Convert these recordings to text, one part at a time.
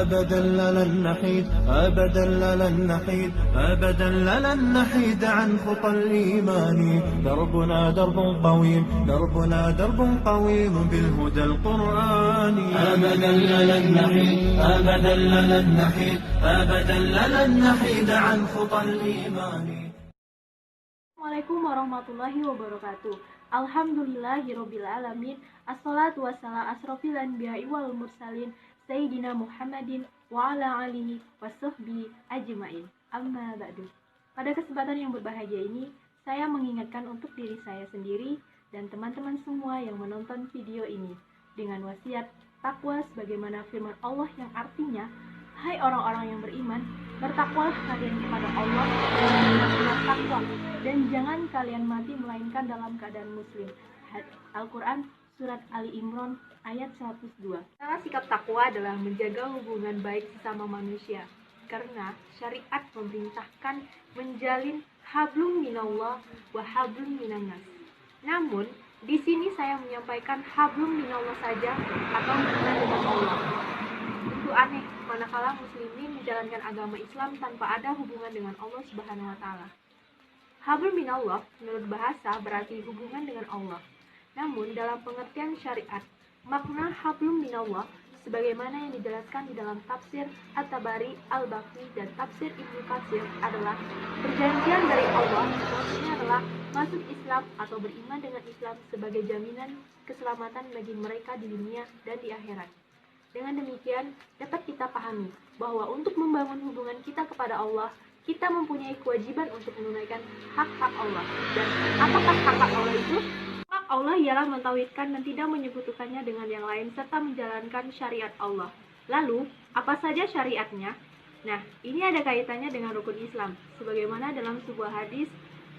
أبدا لن نحيد أبدا لن نحيد أبدا لن نحيد عن خطى الإيمان. دربنا درب قويم دربنا درب قويم بالهدى القرآني. أبدا لن نحيد أبدا لن نحيد أبدا لن نحيد عن خطى الإيمان. Assalamualaikum warahmatullahi wabarakatuh. Alhamdulillahirabbil alamin. Assalatu wassalam asrofil anbiya'i wal mursalin Sayyidina Muhammadin wa ala alihi wasahbihi ajma'in. Amma ba'du. Pada kesempatan yang berbahagia ini, saya mengingatkan untuk diri saya sendiri dan teman-teman semua yang menonton video ini dengan wasiat takwa sebagaimana firman Allah yang artinya, hai orang-orang yang beriman, bertakwalah kalian kepada Allah dengan takwa dan jangan kalian mati melainkan dalam keadaan muslim. Al-Quran Surat Ali Imran ayat 102. Cara sikap takwa adalah menjaga hubungan baik sesama manusia, karena syariat memerintahkan menjalin hablum minallah wa hablum minannas. Namun, di sini saya menyampaikan hablum minallah saja atau hubungan dengan Allah. Itu aneh manakala muslimin menjalankan agama Islam tanpa ada hubungan dengan Allah Subhanahu wa taala. Hablum minallah menurut bahasa berarti hubungan dengan Allah. Namun dalam pengertian syariat, makna hablum minallah sebagaimana yang dijelaskan di dalam tafsir At-Tabari, Al-Baqi dan tafsir Ibnu Katsir adalah perjanjian dari Allah, maksudnya adalah masuk Islam atau beriman dengan Islam sebagai jaminan keselamatan bagi mereka di dunia dan di akhirat. Dengan demikian, dapat kita pahami bahwa untuk membangun hubungan kita kepada Allah, kita mempunyai kewajiban untuk menunaikan hak-hak Allah. Dan apakah hak-hak Allah itu? Hak Allah ialah mentauhidkan dan tidak menyekutukannya dengan yang lain serta menjalankan syariat Allah. Lalu, apa saja syariatnya? Nah, ini ada kaitannya dengan rukun Islam. Sebagaimana dalam sebuah hadis,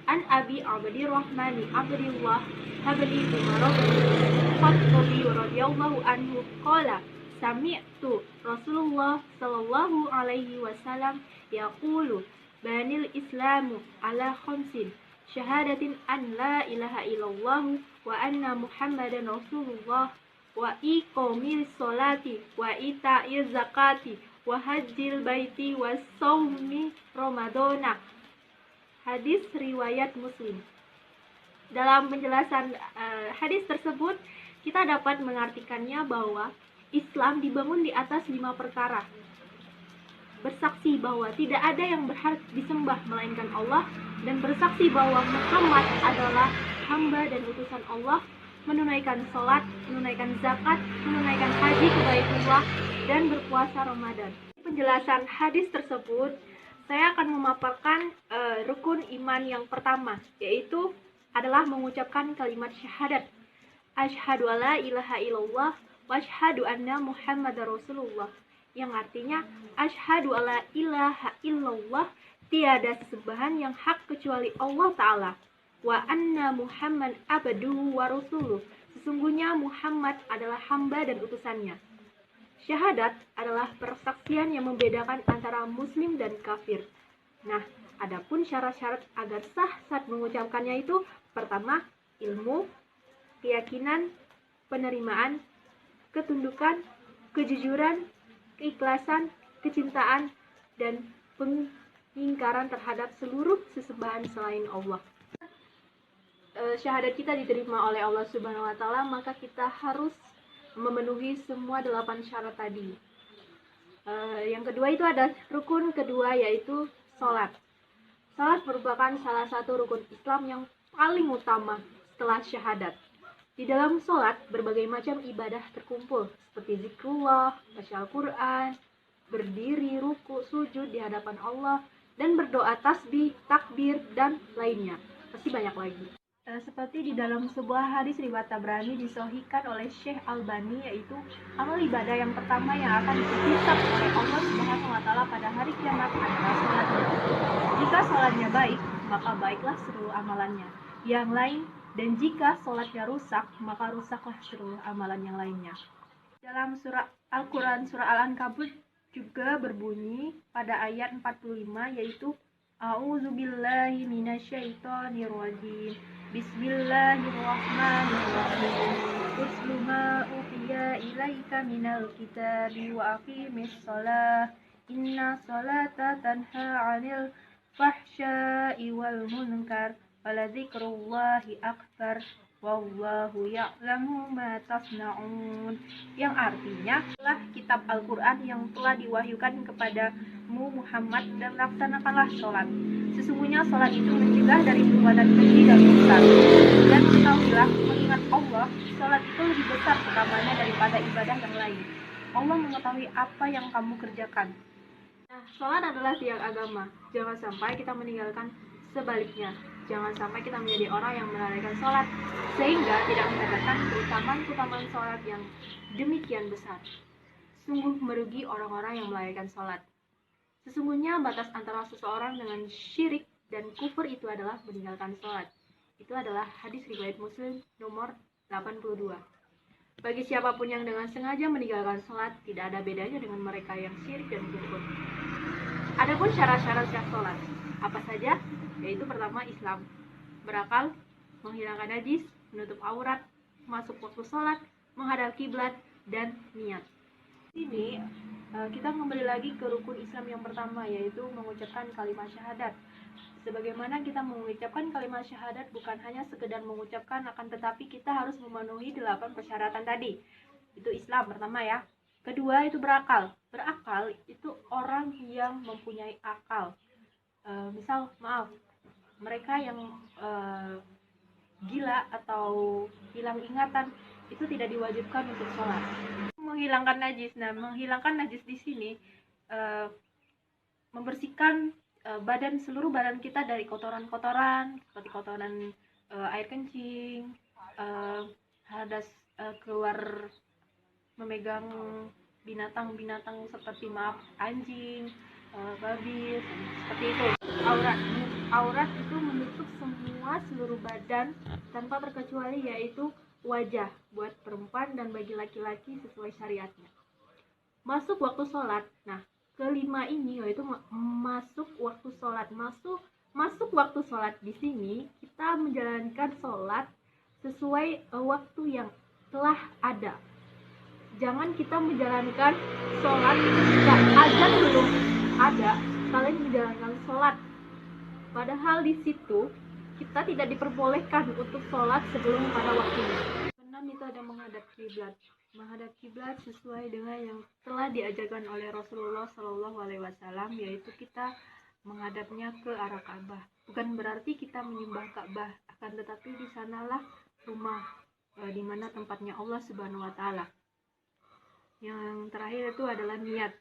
An Abi Abdirrahmani Abdillah Habli Umar Khattabi radhiyallahu anhu qala Sami'tu Rasulullah sallallahu alaihi wasallam yaqulu banil islamu ala khamsin syahadatin an la ilaha illallah wa anna muhammadan rasulullah wa iqamil sholati wa ita'iz zakati wa hajjil baiti wa shaumi ramadana. Hadis riwayat Muslim. Dalam penjelasan hadis tersebut kita dapat mengartikannya bahwa Islam dibangun di atas 5 perkara. Bersaksi bahwa tidak ada yang berhak disembah melainkan Allah, dan bersaksi bahwa Muhammad adalah hamba dan utusan Allah, menunaikan sholat, menunaikan zakat, menunaikan haji ke Baitullah, dan berpuasa Ramadan. Penjelasan hadis tersebut, saya akan memaparkan rukun iman yang pertama, yaitu adalah mengucapkan kalimat syahadat. Asyhadu alla ilaha illallah wa asyhadu anna Muhammadar Rasulullah, yang artinya asyhadu alla ilaha illallah, tiada sesembahan yang hak kecuali Allah Ta'ala, wa anna Muhammad abduhu wa rasuluh, sesungguhnya Muhammad adalah hamba dan utusannya. Syahadat adalah persaksian yang membedakan antara muslim dan kafir. Nah, adapun syarat-syarat agar sah saat mengucapkannya itu, pertama, ilmu, keyakinan, penerimaan, ketundukan, kejujuran, keikhlasan, kecintaan, dan pengingkaran terhadap seluruh sesembahan selain Allah. Syahadat kita diterima oleh Allah Subhanahu wa taala, maka kita harus memenuhi semua 8 syarat tadi. Yang kedua itu ada rukun kedua, yaitu sholat. Sholat merupakan salah satu rukun Islam yang paling utama setelah syahadat. Di dalam sholat, berbagai macam ibadah terkumpul, seperti zikrullah, baca Al-Quran, berdiri, ruku, sujud di hadapan Allah, dan berdoa tasbih, takbir, dan lainnya. Pasti banyak lagi. Seperti di dalam sebuah hadis riwayat Tabrani disahihkan oleh Syekh Albani, yaitu amal ibadah yang pertama yang akan dihisab oleh Allah Subhanahu wa taala pada hari kiamat adalah salatnya. Jika salatnya baik, maka baiklah seluruh amalannya yang lain, dan jika salatnya rusak, maka rusaklah seluruh amalan yang lainnya. Dalam surah Al-Quran surah Al-Ankabut juga berbunyi pada ayat 45, yaitu A'udzubillahi minasyaitonirrajim. Bismillahirrahmanirrahim. Uslu ma uhiya ilaika minal kitabi wa aqimis shalah inna sholata tanha 'anil fahsya'i wal munkar waladzikrullahi akbar wallahu ya'lamu ma tasna'un, yang artinya adalah kitab Al-Quran yang telah diwahyukan kepadamu Muhammad, dan laksanakanlah sholat. Sesungguhnya sholat itu mencegah dari perbuatan keji dan mungkar. Dan ketahuilah, mengingat Allah, sholat itu lebih besar utamaannya daripada ibadah yang lain. Allah mengetahui apa yang kamu kerjakan. Nah, sholat adalah tiang agama. Jangan sampai kita meninggalkan sebaliknya. Jangan sampai kita menjadi orang yang melalaikan sholat, sehingga tidak mendapatkan keutamaan sholat yang demikian besar. Sungguh merugi orang-orang yang melalaikan sholat. Sesungguhnya batas antara seseorang dengan syirik dan kufur itu adalah meninggalkan sholat. Itu adalah hadis riwayat Muslim nomor 82. Bagi siapapun yang dengan sengaja meninggalkan sholat, tidak ada bedanya dengan mereka yang syirik dan kufur. Adapun syarat-syarat sah sholat, apa saja? Yaitu pertama, Islam, berakal, menghilangkan najis, menutup aurat, masuk waktu sholat, menghadap kiblat, dan niat. Di sini kita kembali lagi ke rukun Islam yang pertama, yaitu mengucapkan kalimat syahadat. Sebagaimana kita mengucapkan kalimat syahadat bukan hanya sekedar mengucapkan, akan tetapi kita harus memenuhi 8 persyaratan tadi. Itu Islam pertama ya. Kedua itu berakal. Berakal itu orang yang mempunyai akal. Mereka yang gila atau hilang ingatan itu tidak diwajibkan untuk sholat. Menghilangkan najis. Nah, menghilangkan najis di sini membersihkan seluruh badan kita dari kotoran-kotoran seperti kotoran air kencing, hadas keluar memegang binatang-binatang seperti anjing, babi, seperti itu. Aurat itu menutup seluruh badan tanpa terkecuali, yaitu wajah buat perempuan dan bagi laki-laki sesuai syariatnya. Masuk waktu sholat. Nah, kelima ini yaitu masuk waktu sholat. Masuk waktu sholat di sini kita menjalankan sholat sesuai waktu yang telah ada. Jangan kita menjalankan sholat ketika azan belum ada, kalian menjalankan sholat. Padahal di situ kita tidak diperbolehkan untuk sholat sebelum pada waktunya. Keenam itu ada menghadap kiblat. Menghadap kiblat sesuai dengan yang telah diajarkan oleh Rasulullah SAW, yaitu kita menghadapnya ke arah Ka'bah. Bukan berarti kita menyembah Ka'bah, akan tetapi di sanalah rumah di mana tempatnya Allah Subhanahu wa taala. Yang terakhir itu adalah niat.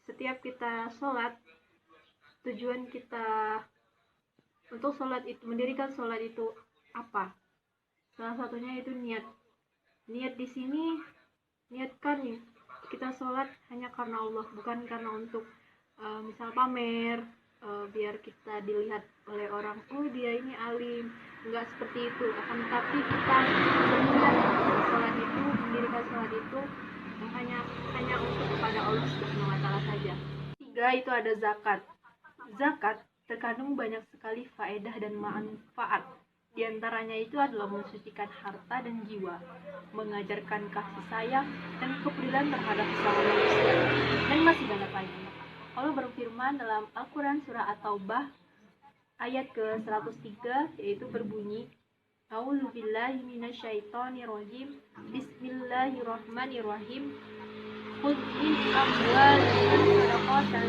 Setiap kita sholat, tujuan kita untuk sholat itu, mendirikan sholat itu apa? Salah satunya itu niat. Niat di sini, niatkan nih, kita sholat hanya karena Allah, bukan karena untuk misal pamer, biar kita dilihat oleh orang, oh dia ini alim. Enggak seperti itu. Akan tetapi kita berniat sholat itu, mendirikan sholat itu hanya untuk kepada Allah Subhanahu wa taala saja. 3 itu ada zakat. Zakat terkandung banyak sekali faedah dan manfaat. Di antaranya itu adalah mensucikan harta dan jiwa, mengajarkan kasih sayang dan kepedulian terhadap sesama manusia, dan masih banyak lainnya. Allah berfirman dalam Al-Quran surah At-Taubah ayat ke-103, yaitu berbunyi, A'udzubillahi minasyaitonirrajim, Bismillahirrahmanirrahim, Khudh min amwalihim shadaqatan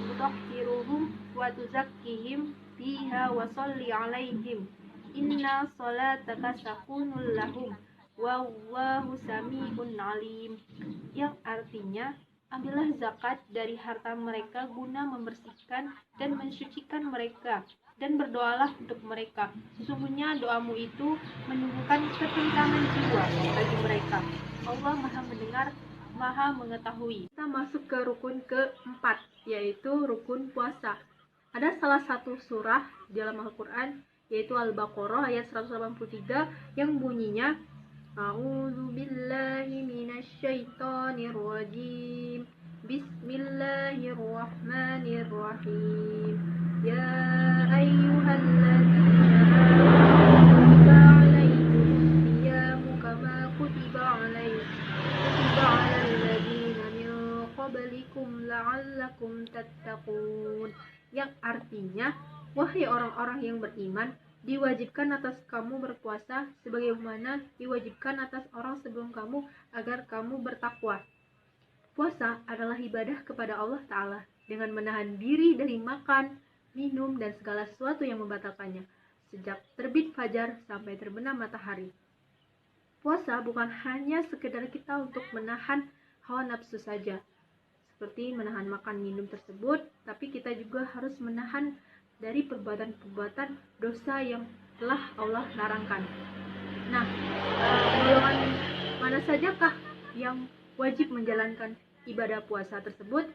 tutahhiruhum wa tuzakkihim biha wa sholli 'alaihim inna sholataka sakunul lahum wallahu sami'un 'alim. Yang artinya, ambillah zakat dari harta mereka guna membersihkan dan mensucikan mereka, dan berdoalah untuk mereka. Sesungguhnya doamu itu menumbuhkan ketentraman jiwa bagi mereka. Allah Maha mendengar, Maha mengetahui. Kita masuk ke rukun keempat, yaitu rukun puasa. Ada salah satu surah di dalam Al-Quran, yaitu Al-Baqarah ayat 183 yang bunyinya, A'udzubillahi minasyaitonirrajim. Bismillahirrahmanirrahim. Ya ayyuhalladzina amanu kutiba alaikumus siyamu orang yang beriman, diwajibkan atas kamu berpuasa sebagaimana diwajibkan atas orang sebelum kamu agar kamu bertakwa. Puasa adalah ibadah kepada Allah Ta'ala dengan menahan diri dari makan, minum, dan segala sesuatu yang membatalkannya sejak terbit fajar sampai terbenam matahari. Puasa bukan hanya sekedar kita untuk menahan hawa nafsu saja, seperti menahan makan minum tersebut, tapi kita juga harus menahan dari perbuatan-perbuatan dosa yang telah Allah larangkan. Nah, golongan mana sajakah yang wajib menjalankan ibadah puasa tersebut?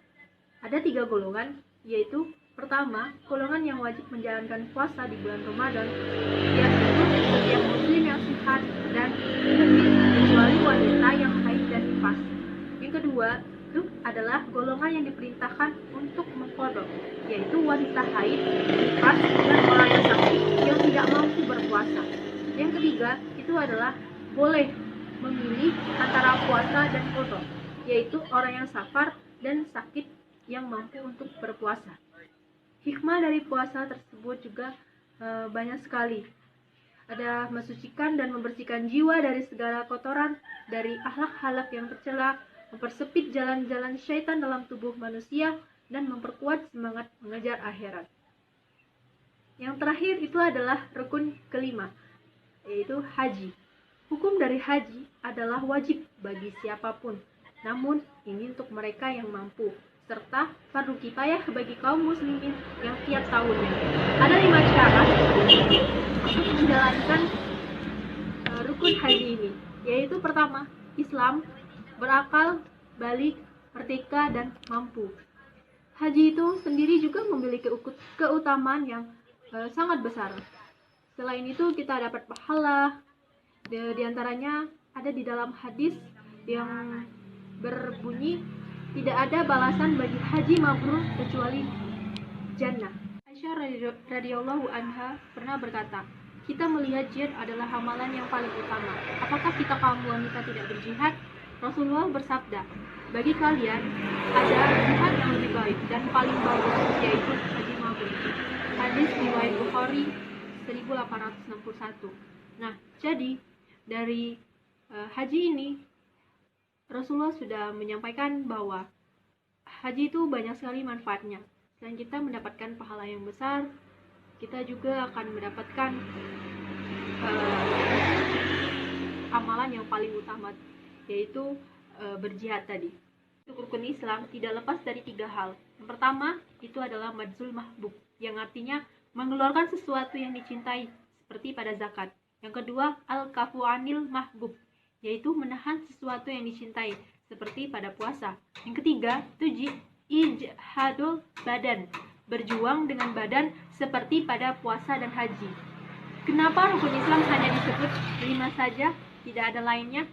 Ada 3 golongan, yaitu pertama, golongan yang wajib menjalankan puasa di bulan Ramadan, yaitu setiap muslim yang sehat dan bersih kecuali wanita yang haid dan nifas. Yang kedua, itu adalah golongan yang diperintahkan untuk mengqadha, yaitu wanita haid, nifas, dan orang yang sakit yang tidak mampu berpuasa. Yang ketiga, itu adalah boleh memilih antara puasa dan qadha, yaitu orang yang safar dan sakit yang mampu untuk berpuasa. Hikmah dari puasa tersebut juga banyak sekali. Ada mensucikan dan membersihkan jiwa dari segala kotoran, dari akhlak-akhlak yang tercela, mempersempit jalan-jalan syaitan dalam tubuh manusia, dan memperkuat semangat mengejar akhirat. Yang terakhir itu adalah rukun kelima, yaitu haji. Hukum dari haji adalah wajib bagi siapapun, namun ini untuk mereka yang mampu, serta fardu kifayah bagi kaum muslimin yang tiap tahunnya. Ada 5 cara untuk menjalankan rukun haji ini, yaitu pertama, Islam, berakal, balik, merdeka, dan mampu. Haji itu sendiri juga memiliki keutamaan yang sangat besar. Selain itu kita dapat pahala, di antaranya ada di dalam hadis yang berbunyi, tidak ada balasan bagi haji mabrur kecuali jannah. Aisyah radhiyallahu anha pernah berkata, kita melihat jihad adalah amalan yang paling utama. Apakah kita kaum wanita tidak berjihad? Rasulullah bersabda, bagi kalian ada jihad yang lebih baik dan paling bagus, yaitu haji mabrur. Hadis riwayat Bukhari 1861. Nah, jadi dari haji ini Rasulullah sudah menyampaikan bahwa haji itu banyak sekali manfaatnya. Selain kita mendapatkan pahala yang besar, kita juga akan mendapatkan amalan yang paling utama, yaitu berjihad tadi. Untuk rukun Islam tidak lepas dari 3 hal. Yang pertama itu adalah madzul mahbub, yang artinya mengeluarkan sesuatu yang dicintai, seperti pada zakat. Yang kedua, al-kafu anil mahbub, yaitu menahan sesuatu yang dicintai, seperti pada puasa. Yang ketiga, itu ijhadul badan, berjuang dengan badan seperti pada puasa dan haji. Kenapa rukun Islam hanya disebut 5 saja, tidak ada lainnya?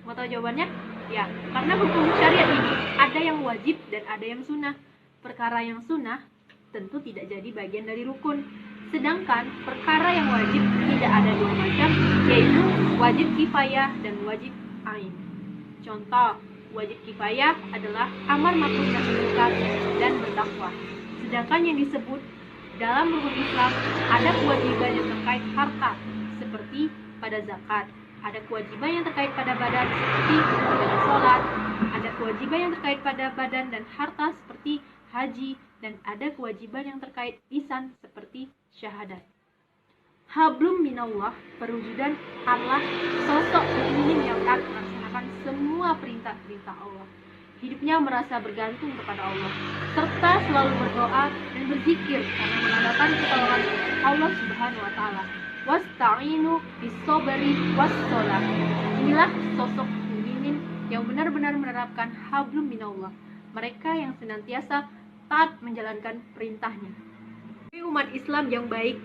Mau tahu jawabannya? Ya, karena hukum syariat ini ada yang wajib dan ada yang sunnah. Perkara yang sunnah tentu tidak jadi bagian dari rukun. Sedangkan perkara yang wajib tidak ada 2 macam, yaitu wajib kifayah dan wajib ain. Contoh, wajib kifayah adalah amar ma'ruf nahi munkar dan bertakwa. Sedangkan yang disebut dalam rukun Islam ada kewajiban yang terkait harta, seperti pada zakat. Ada kewajiban yang terkait pada badan, seperti pada sholat. Ada kewajiban yang terkait pada badan dan harta, seperti haji. Dan ada kewajiban yang terkait lisan, seperti syahadat. Hablum minallah, perwujudan Allah, sosok mukmin yang taat melaksanakan semua perintah-perintah Allah. Hidupnya merasa bergantung kepada Allah, serta selalu berdoa dan berzikir karena mengandalkan pertolongan Allah Subhanahu wa taala. Wasta'inu bis-sabri was-shalah. Inilah sosok mukminin yang benar-benar menerapkan hablum minallah. Mereka yang senantiasa taat menjalankan perintahnya. Umat Islam yang baik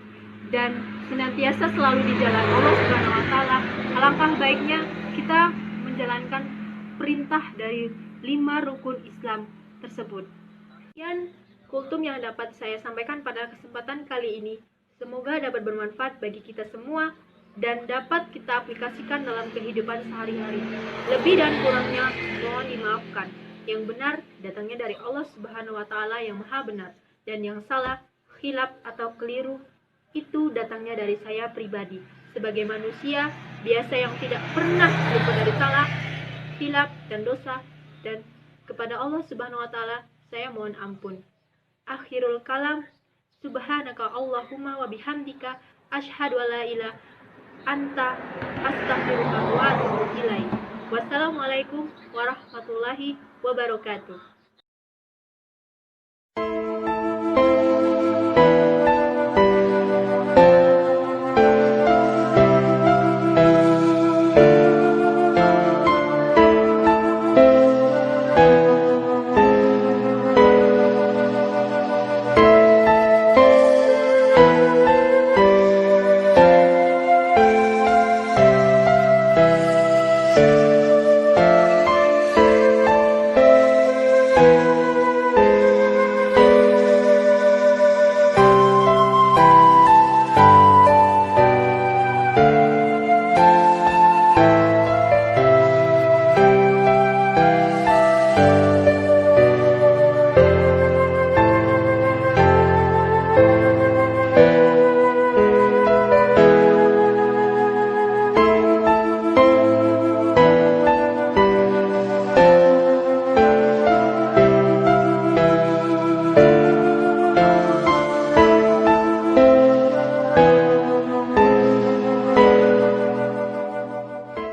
dan senantiasa selalu di jalan Allah Subhanahu wa taala, alangkah baiknya kita menjalankan perintah dari 5 rukun Islam tersebut. Sekian kultum yang dapat saya sampaikan pada kesempatan kali ini. Semoga dapat bermanfaat bagi kita semua dan dapat kita aplikasikan dalam kehidupan sehari-hari. Lebih dan kurangnya mohon dimaafkan. Yang benar datangnya dari Allah Subhanahu wa taala yang Maha benar, dan yang salah, khilaf atau keliru itu datangnya dari saya pribadi. Sebagai manusia biasa yang tidak pernah luput dari salah, hilaf, dan dosa. Dan kepada Allah Subhanahu wa Ta'ala saya mohon ampun. Akhirul kalam, subhanaka Allahumma wa bihamdika asyhadu an la ilaha anta astaghfiruka wa atubu ilaik. Wassalamualaikum warahmatullahi wabarakatuh.